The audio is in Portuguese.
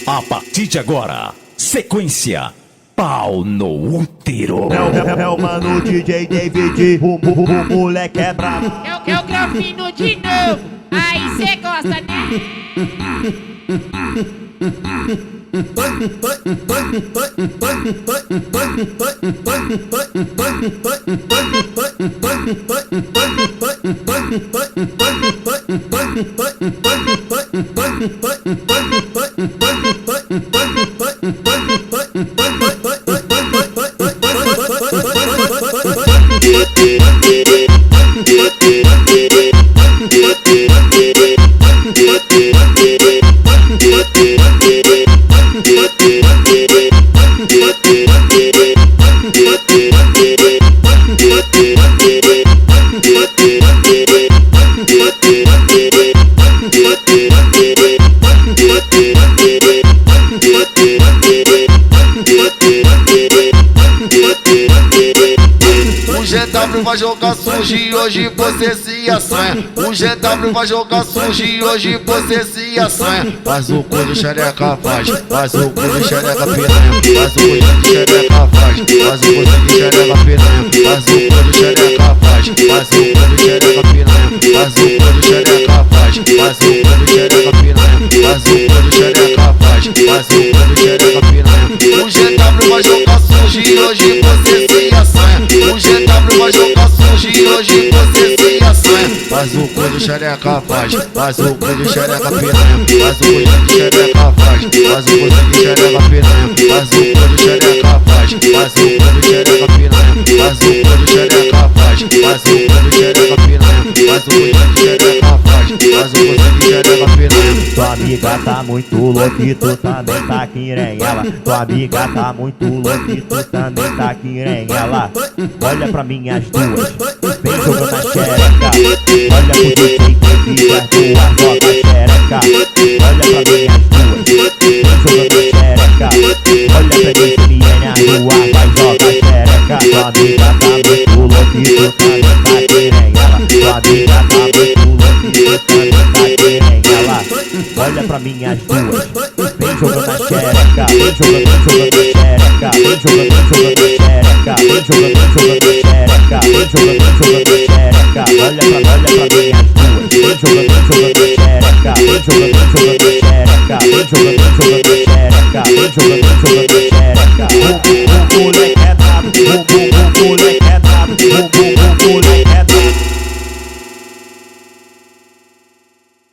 A partir de agora, sequência Pau no Útero. É o mano DJ David, o moleque é brabo. É o Grafino de novo, aí cê gosta, né? O GW vai jogar sujo e hoje você se assanha. O GW vai jogar sujo e hoje você se assanha. Faz o cu do xereca, faz o cu do xereca piranha. Faz o cu do xereca, faz o cu do xereca piranha. Faz o cu do xereca, faz o cu do xereca piranha. Faz o cu do xereca, faz o cu do xereca piranha. Faz o cu do xereca, faz o cu do xereca piranha. O GW vai jogar sujo e hoje você se assanha. O GW vai jogar sujo e hoje você se assanha. Faz o cu do xereca, faz o cu do xereca piranha. Faz o cu do xereca, faz o cu do xereca piranha. Faz o cu do xereca, faz o cu do xereca piranha. Faz o cu do xereca, faz o cu do xereca piranha. Faz o cu do xereca, faz o cu do xereca piranha. Tua amiga tá muito louca e tu também tá quirenhela. Tua amiga tá muito louca e tu também tá quirenela. Olha pra mim as duas, vem jogando a xereca. Olha pro DJ David, as duas joga a xereca. Olha pra mim as duas, vem jogando a xereca. Olha pra mim CMN, as duas vai jogar a xereca. Tua amiga tá muito louca e tu também tá quirenela. Tua amiga tá muito louca e tu também tá quirenela. Olha pra mim as duas, vem jogando a xereca. Vem jogando a xereca. Vem jogando a xereca. Vem jogando a xereca. Vem jogando a xereca. Olha pra mim as duas, vem jogando a xereca. Vem jogando a xereca. Vem jogando a xereca. Vem jogando a xereca. O moleque é brabo, o moleque é brabo.